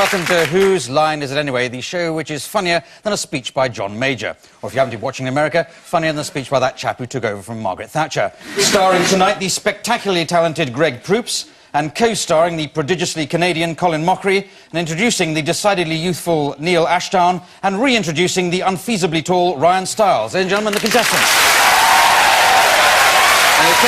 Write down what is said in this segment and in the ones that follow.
welcome to Whose Line Is It Anyway, the show which is funnier than a speech by John Major. Or if you haven't been watching in America, funnier than a speech by that chap who took over from Margaret Thatcher. Starring tonight the spectacularly talented Greg Proops, and co-starring the prodigiously Canadian Colin Mockery, and introducing the decidedly youthful Neil Ashdown, and reintroducing the unfeasibly tall Ryan Stiles. Ladies and gentlemen, the contestants. OK.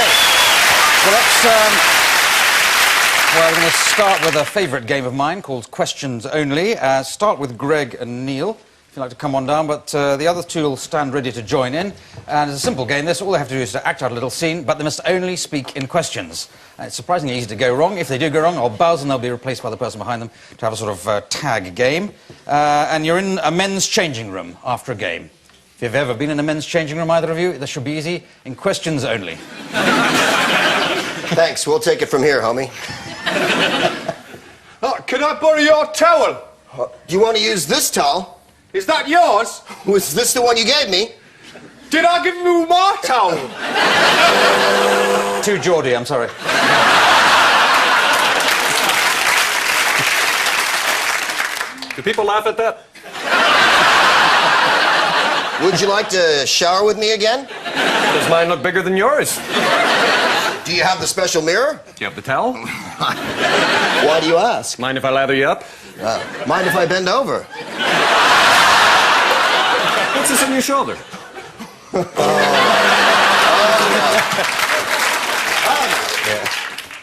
Well, we're going to start with a favourite game of mine called Questions Only. Start with Greg and Neil, if you'd like to come on down, but the other two will stand ready to join in. And it's a simple game, this. All they have to do is to act out a little scene, but they must only speak in questions. It's surprisingly easy to go wrong. If they do go wrong, I'll buzz and they'll be replaced by the person behind them to have a sort of tag game. And you're in a men's changing room after a game. If you've ever been in a men's changing room, either of you, this should be easy. In questions only. Thanks, we'll take it from here, homie. Can I borrow your towel? Do you want to use this towel? Is that yours? Was this the one you gave me? Did I give you my towel? To Geordie, I'm sorry. Do people laugh at that? Would you like to shower with me again? Does mine look bigger than yours? Do you have the special mirror? Do you have the towel? Why do you ask? Mind if I lather you up? Mind if I bend over? What's this on your shoulder?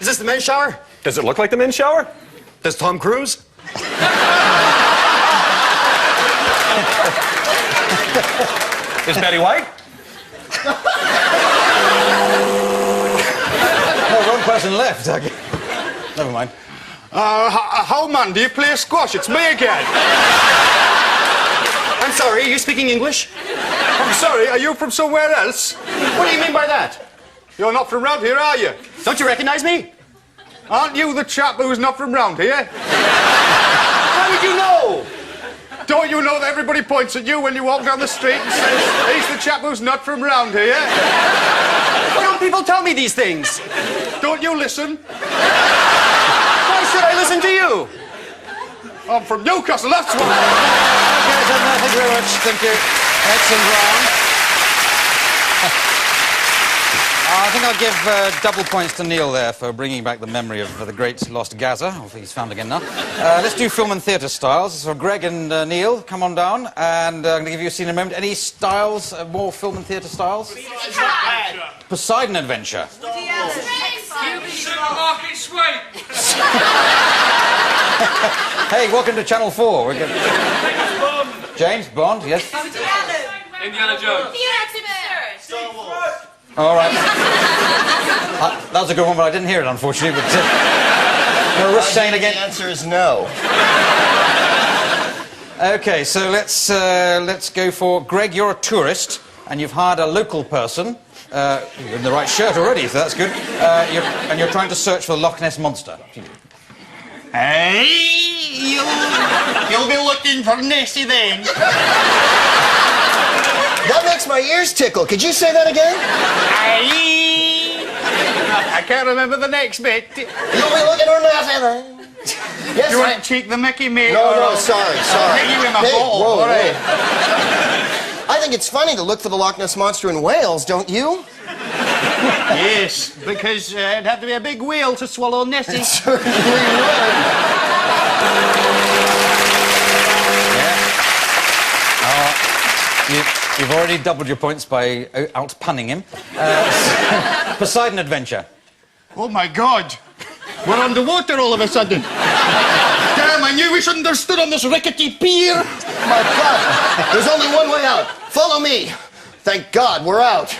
Is this the men's shower? Does it look like the men's shower? Does Tom Cruise? Is Betty White? Oh, wrong person left. Never mind. How, man, do you play squash? It's me again. I'm sorry, are you speaking English? I'm sorry, are you from somewhere else? What do you mean by that? You're not from round here, are you? Don't you recognize me? Aren't you the chap who's not from round here? How would you know? Don't you know that everybody points at you when you walk down the street and says, he's the chap who's not from round here? Why don't people tell me these things? Don't you listen? Why should I listen to you? I'm from Newcastle, that's why. Okay, thank you very much. Thank you. Excellent round. I think I'll give double points to Neil there for bringing back the memory of the great lost Gaza. Hopefully he's found again now. Let's do film and theatre styles. So Greg and Neil, come on down. And I'm going to give you a scene in a moment. Any styles, more film and theatre styles? Poseidon Adventure. Supermarket sweep. Hey, welcome to Channel 4. We're good. James Bond, yes. Indiana Jones. All right. That was a good one, but I didn't hear it, unfortunately. But no risk saying it again. The answer is no. Okay, so let's go for Greg. You're a tourist, and you've hired a local person. You're in the right shirt already, so that's good. And you're trying to search for the Loch Ness monster. Hey, you'll be looking for Nessie then. That makes my ears tickle. Could you say that again? I can't remember the next bit. You'll be looking for nothing. Yes, You want to cheek the Mickey, mate? No, sorry. Hit you in my ball. Whoa, All right. I think it's funny to look for the Loch Ness Monster in Wales, don't you? Yes, because it'd have to be a big whale to swallow Nessie. It certainly would. You've already doubled your points by out-punning him. Poseidon Adventure. Oh, my God. We're underwater all of a sudden. Damn, I knew we shouldn't have stood on this rickety pier. My God, there's only one way out. Follow me. Thank God, we're out.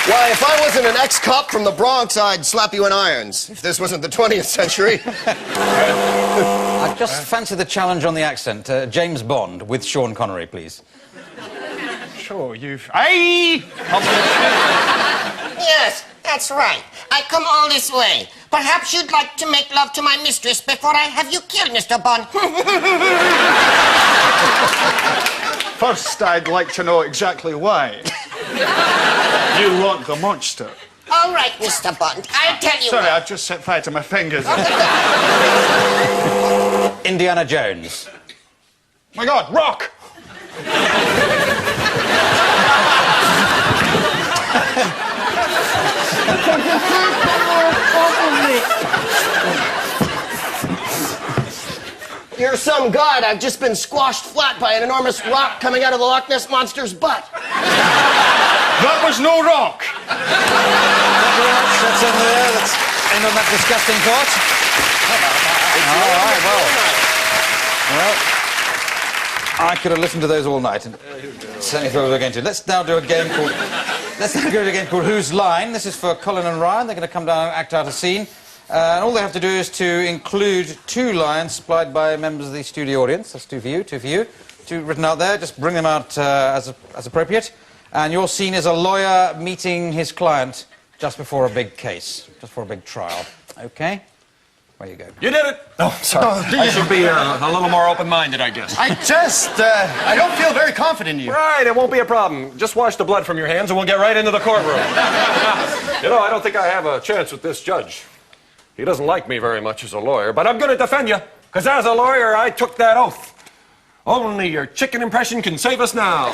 Why, if I wasn't an ex-cop from the Bronx, I'd slap you in irons. If this wasn't the 20th century. I just fancy the challenge on the accent. James Bond with Sean Connery, please. Sure, you've... Aye! Yes, that's right. I come all this way. Perhaps you'd like to make love to my mistress before I have you killed, Mr. Bond. First, I'd like to know exactly why. You want the monster. All right, Mr. Bond, I'll tell you Sorry, what. I've just set fire to my fingers. Indiana Jones. My God, rock! You're some god. I've just been squashed flat by an enormous rock coming out of the Loch Ness Monster's butt. That was no rock! That's in there. Let's end on that disgusting thought. All right, well, I could have listened to those all night, and certainly thought we were going to. Let's now do a game called. Let's now go to a game called Whose Line. This is for Colin and Ryan. They're going to come down and act out a scene, and all they have to do is to include 2 lines supplied by members of the studio audience. That's 2 for you, 2 for you. 2 written out there. Just bring them out as appropriate. And your scene is a lawyer meeting his client just before a big case, just before a big trial. Okay? Where you go. You did it. Oh, sorry. I should be a little more open-minded, I guess. I don't feel very confident in you. Right, it won't be a problem. Just wash the blood from your hands and we'll get right into the courtroom. You know, I don't think I have a chance with this judge. He doesn't like me very much as a lawyer, but I'm going to defend you, because as a lawyer, I took that oath. Only your chicken impression can save us now.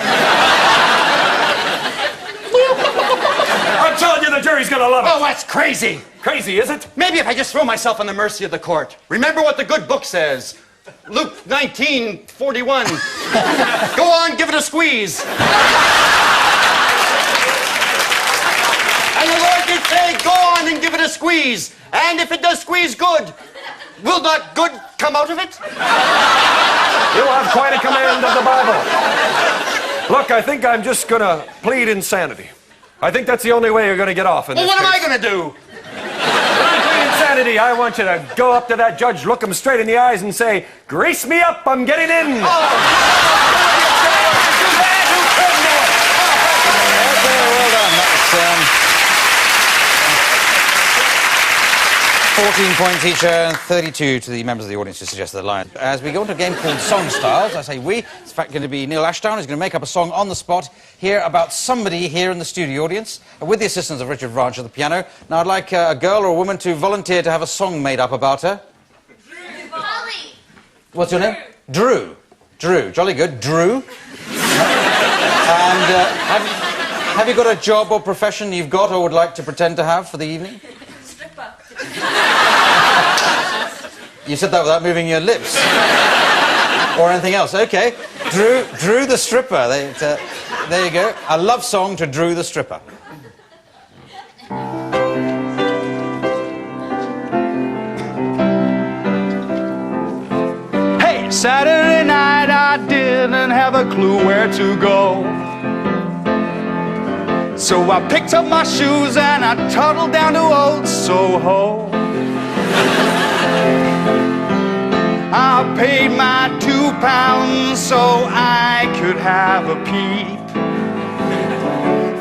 I'm telling you, the jury's going to love it. Oh, that's crazy! Crazy, is it? Maybe if I just throw myself on the mercy of the court. Remember what the good book says. Luke 19:41. Go on, give it a squeeze. And the Lord did say, go on and give it a squeeze. And if it does squeeze good, will not good come out of it? You have quite a command of the Bible. Look, I think I'm just going to plead insanity. I think that's the only way you're going to get off in Well, this what am I case. going to do? Insanity, I want you to go up to that judge, look him straight in the eyes and say, grease me up, I'm getting in. Okay, well done. That's 14 points each and 32 to the members of the audience who suggested the line. As we go into a game called Song Styles, I say we, it's in fact going to be Neil Ashdown who's going to make up a song on the spot here about somebody here in the studio audience with the assistance of Richard Branch at the piano. Now I'd like a girl or a woman to volunteer to have a song made up about her. Holly. What's your name? Drew. Drew. Jolly good. Drew. And have you got a job or profession you've got or would like to pretend to have for the evening? Stripper. You said that without moving your lips. Or anything else. Okay. Drew the stripper. There you go. A love song to Drew the stripper. Hey, Saturday night I didn't have a clue where to go. So I picked up my shoes and I toddled down to Old Soho. I paid my £2 so I could have a peep.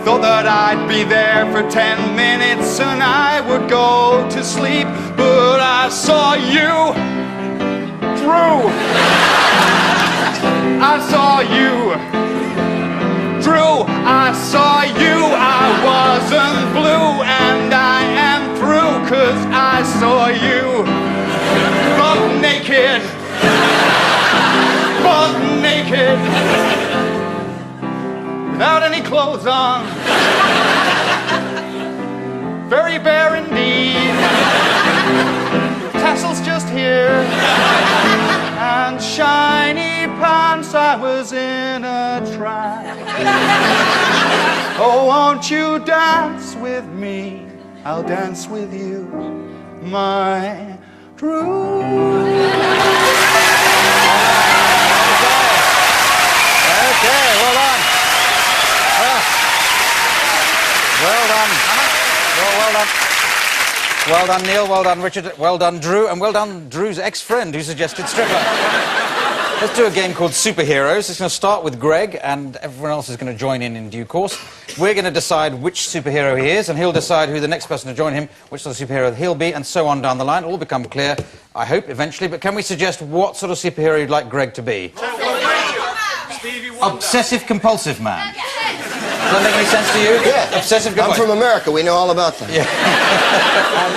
Thought that I'd be there for 10 minutes and I would go to sleep. But I saw you, Drew. I saw you, Drew. I saw you. I wasn't blue and I am through, 'cause I saw you buck naked, buck naked, without any clothes on, very bare indeed, tassels just here, and shiny pants. I was in a trance. Oh, won't you dance with me? I'll dance with you, my Drew. Okay, well done. Well done. Well done. Well done, Neil. Well done, Richard. Well done, Drew. And well done, Drew's ex-friend who suggested stripper. Let's do a game called Superheroes. It's going to start with Greg, and everyone else is going to join in due course. We're going to decide which superhero he is, and he'll decide who the next person to join him, which sort of superhero he'll be, and so on down the line. It'll all become clear, I hope, eventually. But can we suggest what sort of superhero you'd like Greg to be? Obsessive-compulsive man. that make any sense to you? Yeah. Obsessive. Good I'm boy. from America. We know all about that. Yeah.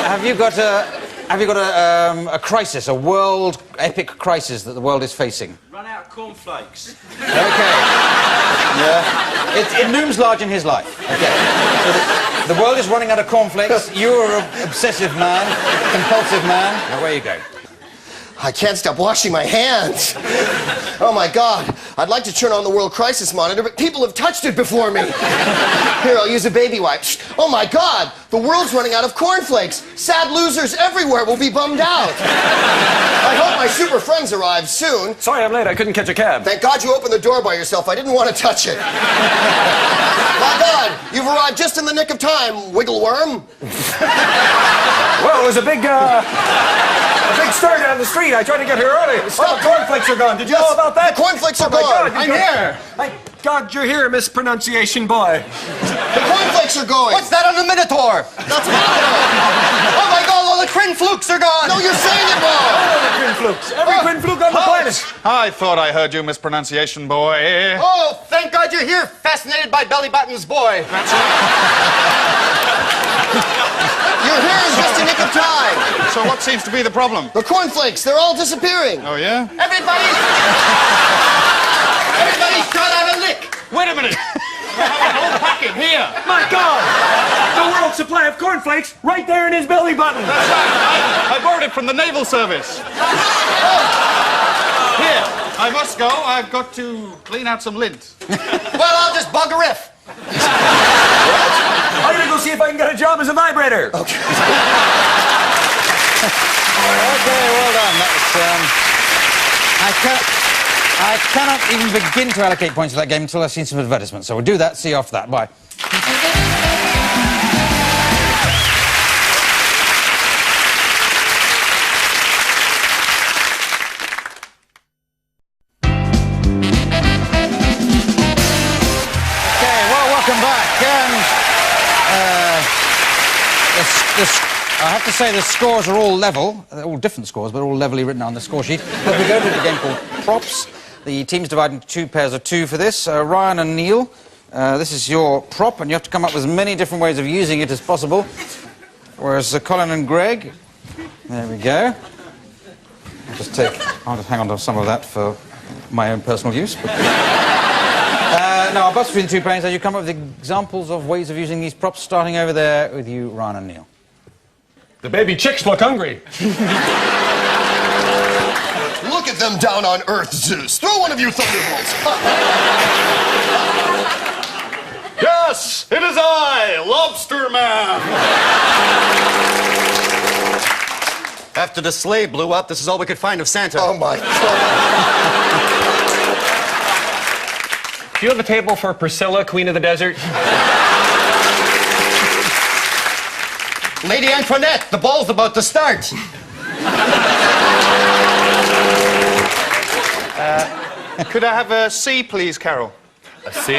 Have you got a crisis, a world epic crisis that the world is facing? Run out of cornflakes. Okay. Yeah. It looms large in his life. Okay. So the world is running out of cornflakes. You're an obsessive man, compulsive man. Now, where you go? I can't stop washing my hands. Oh, my God. I'd like to turn on the World Crisis Monitor, but people have touched it before me. Here, I'll use a baby wipe. Oh, my God. The world's running out of cornflakes. Sad losers everywhere will be bummed out. I hope my super friends arrive soon. Sorry I'm late. I couldn't catch a cab. Thank God you opened the door by yourself. I didn't want to touch it. My God, you've arrived just in the nick of time, wiggle worm. Well, it was a big stir down the street. I tried to get here early. All the cornflakes are gone. Did you know about that? The cornflakes are Oh, my gone. God, I'm here. Thank God you're here, mispronunciation boy. The cornflakes are going. What's that on the Minotaur? That's Minotaur. Oh my God, all the crin flukes are gone. No, you're saying it wrong. All the twin flukes. Every twin fluke on the planet. I thought I heard you, mispronunciation boy. Oh, thank God you're here, fascinated by belly buttons, boy. You're here in just a nick of time. So what seems to be the problem? The cornflakes, they're all disappearing. Oh, yeah? Everybody's trying out a lick. Wait a minute. Packet here. My God! The world's supply of cornflakes right there in his belly button. I borrowed it from the naval service. Here, I must go. I've got to clean out some lint. Well, I'll just bug a riff. I'm gonna go see if I can get a job as a vibrator. Okay, well done. That was, I cannot even begin to allocate points to that game until I've seen some advertisements. So we'll do that. See you after that. Bye. Okay, well, welcome back. I have to say the scores are all level. They're all different scores, but all levelly written on the score sheet. But we go to a game called Props. The team's divided into two pairs of two for this. Ryan and Neil, this is your prop, and you have to come up with as many different ways of using it as possible. Whereas Colin and Greg, there we go. I'll just hang on to some of that for my own personal use. But... now, I'll bust between two panes. You come up with examples of ways of using these props, starting over there with you, Ryan and Neil. The baby chicks look hungry. Look at them down on Earth, Zeus. Throw one of you thunderbolts. Yes, it is I, Lobster Man. After the sleigh blew up, this is all we could find of Santa. Oh, my God. Do you have a table for Priscilla, Queen of the Desert? Lady Antoinette, the ball's about to start. Could I have a C, please, Carol? A C?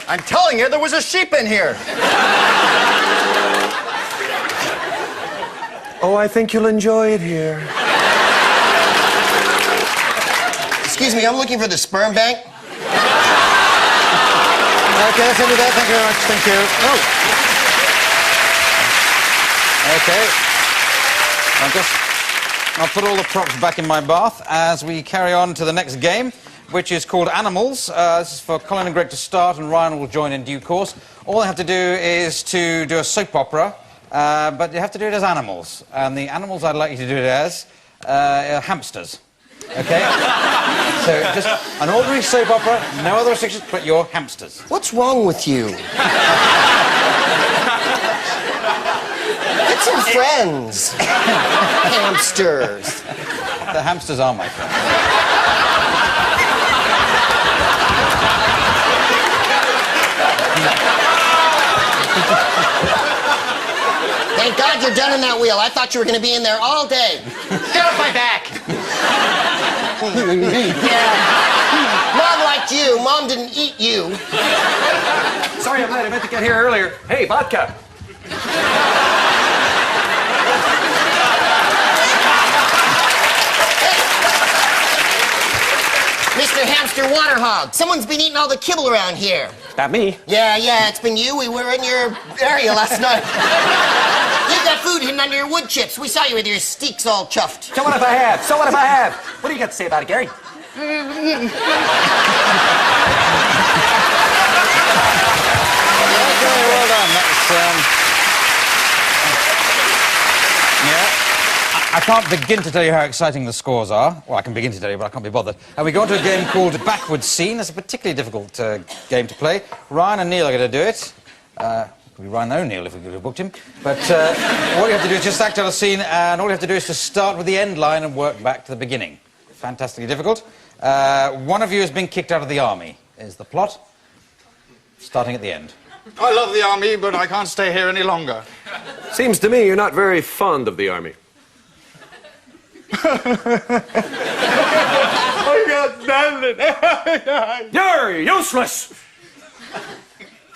I'm telling you, there was a sheep in here. Oh, I think you'll enjoy it here. Excuse me, I'm looking for the sperm bank. Okay, let's end with that. Thank you very much. Thank you. Oh. Okay. I'll put all the props back in my bath as we carry on to the next game, which is called Animals. This is for Colin and Greg to start, and Ryan will join in due course. All they have to do is to do a soap opera, but you have to do it as animals. And the animals I'd like you to do it as are hamsters. Okay? So just an ordinary soap opera, no other restrictions, but you're hamsters. What's wrong with you? Get some friends. Hamsters. The hamsters are my friends. Thank God you're done in that wheel. I thought you were going to be in there all day. Get off my back. Yeah. Mom liked you. Mom didn't eat you. Sorry I'm late. I meant to get here earlier. Hey, vodka. Mr. Hamster Waterhog, someone's been eating all the kibble around here. That me? Yeah, it's been you. We were in your area last night. You've got food hidden under your wood chips. We saw you with your steaks all chuffed. So what if I have? So what if I have? What do you got to say about it, Gary? Okay, well done. Yeah. I can't begin to tell you how exciting the scores are. Well, I can begin to tell you, but I can't be bothered. And we go on to a game called Backward Scene. It's a particularly difficult game to play. Ryan and Neil are going to do it. Could be Ryan O'Neill if we could have booked him. But all you have to do is just act out a scene, and all you have to do is to start with the end line and work back to the beginning. Fantastically difficult. One of you has been kicked out of the army, is the plot. Starting at the end. I love the army, but I can't stay here any longer. Seems to me you're not very fond of the army. I can't stand it. You're useless!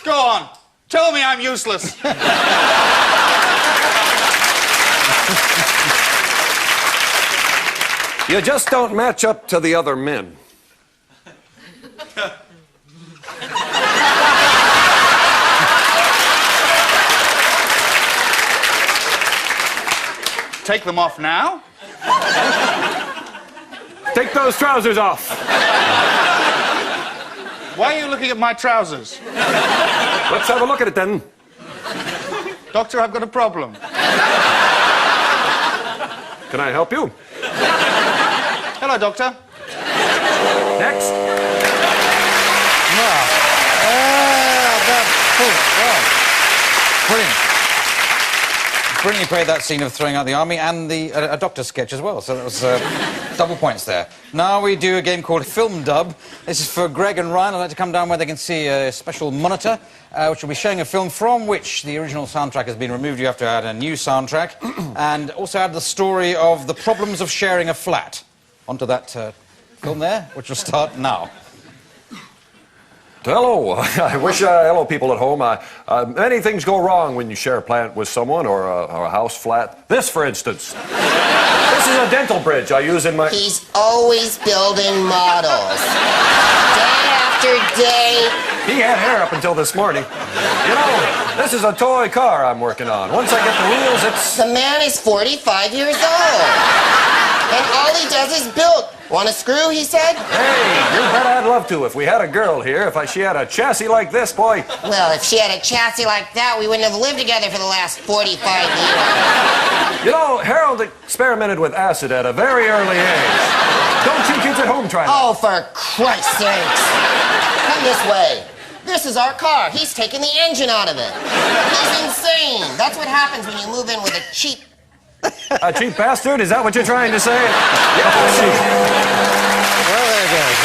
Go on. Tell me I'm useless. You just don't match up to the other men. Take them off now? Take those trousers off. Why are you looking at my trousers? Let's have a look at it then. Doctor, I've got a problem. Can I help you? Hello, Doctor. Next. Brilliant. Brilliantly played that scene of throwing out the army and a doctor sketch as well, so that was double points there. Now we do a game called Film Dub. This is for Greg and Ryan. I'd like to come down where they can see a special monitor, which will be showing a film from which the original soundtrack has been removed. You have to add a new soundtrack, and also add the story of the problems of sharing a flat onto that film there, which will start now. Hello. I wish, hello, people at home. Many things go wrong when you share a plant with someone or a house flat. This, for instance. This is a dental bridge I use in my... He's always building models. Day after day. He had hair up until this morning. You know, this is a toy car I'm working on. Once I get the wheels, it's... The man is 45 years old. And all he does is build. Want a screw, he said? Hey, you bet I'd love to if we had a girl here. If she had a chassis like this, boy. Well, if she had a chassis like that, we wouldn't have lived together for the last 45 years. You know, Harold experimented with acid at a very early age. Don't you kids at home try that? Oh, for Christ's sakes. Come this way. This is our car. He's taking the engine out of it. He's insane. That's what happens when you move in with a cheap... A cheap bastard? Is that what you're trying to say? Yeah, Well, there it goes.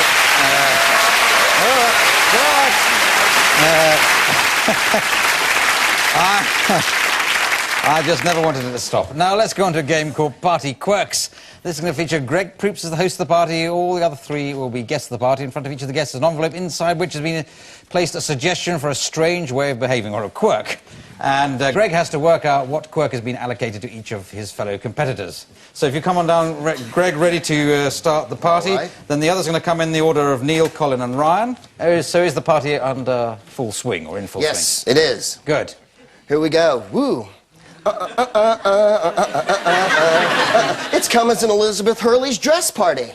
I just never wanted it to stop. Now let's go on to a game called Party Quirks. This is going to feature Greg Proops as the host of the party. All the other three will be guests of the party. In front of each of the guests is an envelope inside which has been placed a suggestion for a strange way of behaving, or a quirk. And Greg has to work out what quirk has been allocated to each of his fellow competitors. So if you come on down, Greg, ready to start the party, right. Then the others are going to come in the order of Neil, Colin and Ryan. So is the party under full swing, or in full swing? Yes, it is. Good. Here we go. Woo. It's Cummins and Elizabeth Hurley's dress party.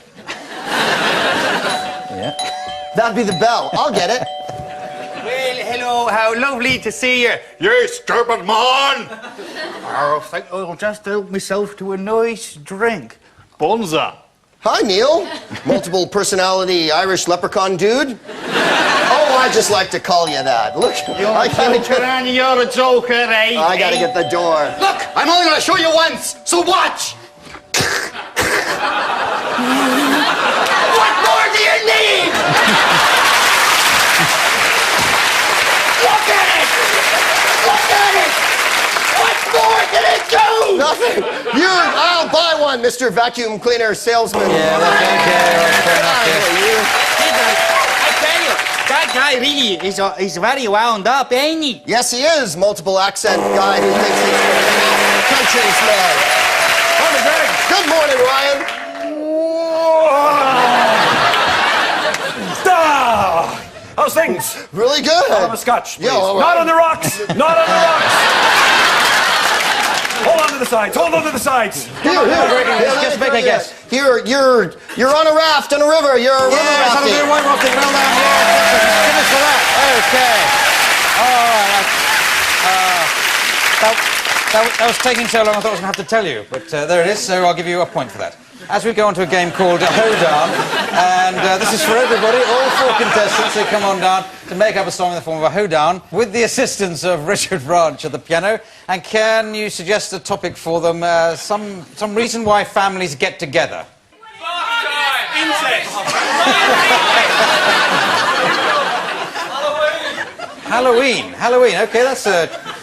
Yeah. That'd be the bell. I'll get it. Well, hello, how lovely to see you. You stupid man! I think I'll just help myself to a nice drink. Bonza. Hi, Neil. Multiple personality Irish leprechaun dude. Oh, I just like to call you that. Look, You're a joker and you're a joker, eh? I gotta get the door. Look, I'm only gonna show you once, so watch! What more do you need? Look at it! Look at it! What more can it do? Nothing. I'll buy one, Mr. Vacuum Cleaner Salesman. Yeah, well, I tell you, that guy really is very wound up, ain't he? Yes, he is. Multiple accent guy who thinks he's country's man. Morning, Greg. Good morning, Ryan. How's things? Really good. I'll have a scotch, please. Yeah, all right. Not on the rocks! Not on the rocks! Hold on to the sides. Hold on to the sides. Here, Just make a guess. Here, you're on a raft on a river. You're river Yes, that'll rafting. do. One rafting. Well done. Yes, finish for that. Okay. All right. That was taking so long I thought I was going to have to tell you. But there it is, so I'll give you a point for that. As we go on to a game called Hoedown, and this is for everybody, all 4 contestants who come on down to make up a song in the form of a hoedown with the assistance of Richard Branch at the piano. And can you suggest a topic for them, some reason why families get together? Incest. Halloween. Halloween. Okay, that's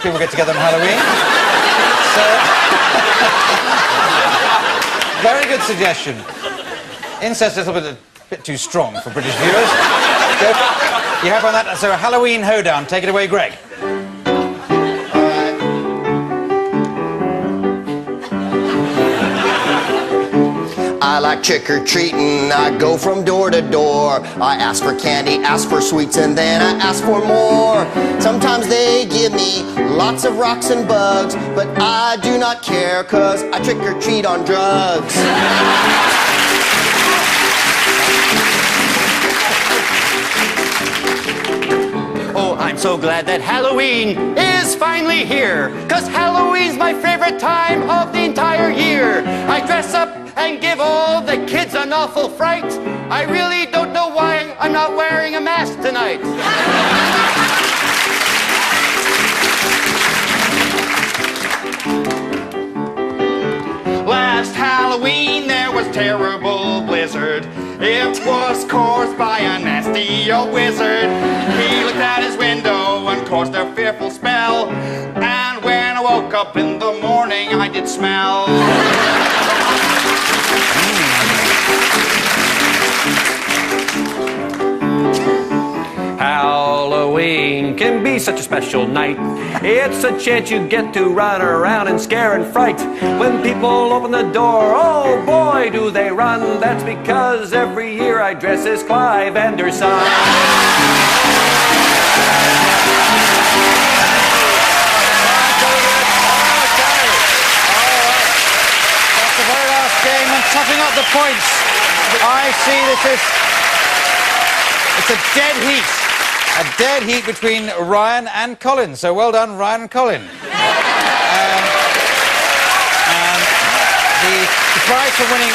people get together on Halloween. Very good suggestion. Incest is a bit too strong for British viewers. So, you have on that, so a Halloween hoedown. Take it away, Greg. I like trick-or-treating, I go from door to door. I ask for candy, ask for sweets, and then I ask for more. Sometimes they give me lots of rocks and bugs, but I do not care, 'cause I trick-or-treat on drugs. Oh, I'm so glad that Halloween is finally here, 'cause Halloween's my favorite time of the entire year. I dress up and give all the kids an awful fright. I really don't know why I'm not wearing a mask tonight. Last Halloween there was terrible blizzard. It was caused by a nasty old wizard. He looked out his window and caused a fearful spell. And when I woke up in the morning, I did smell. Halloween can be such a special night. It's a chance you get to run around and scare and fright. When people open the door, oh boy, do they run. That's because every year I dress as Clive Anderson. That's the very last game, and topping up the points. I see it's a dead heat. A dead heat between Ryan and Colin. So well done, Ryan and Colin. And the prize for winning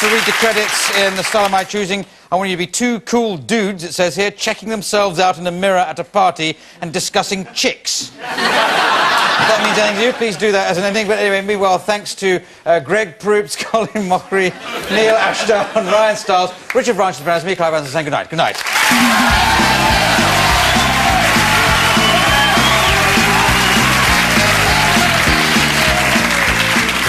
to read the credits in the style of my choosing, I want you to be 2 cool dudes, it says here, checking themselves out in a mirror at a party and discussing chicks. If that means anything to you, please do that as an ending. But anyway, meanwhile, thanks to Greg Proops, Colin Mockery, Neil Ashdown, Ryan Stiles, Richard Branch, and me, Clive Anderson, saying good night. Good night.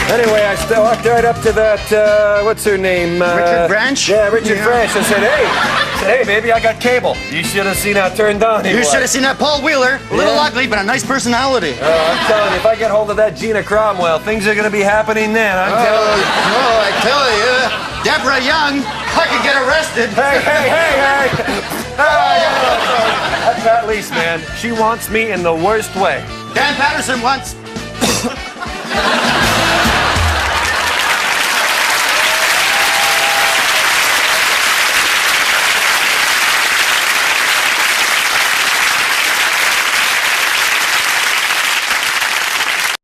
Anyway, I walked right up to that, what's her name? Richard Branch? Yeah, Richard Branch. I said, hey, baby, I got cable. You should have seen how turned on he You was. should have seen that Paul Wheeler. A little ugly, but a nice personality. I'm telling you, if I get hold of that Gina Cromwell, things are going to be happening then. I'm telling you. Oh, I tell you, Deborah Young, I could get arrested. Hey. That's at least, man. She wants me in the worst way. Dan Patterson once.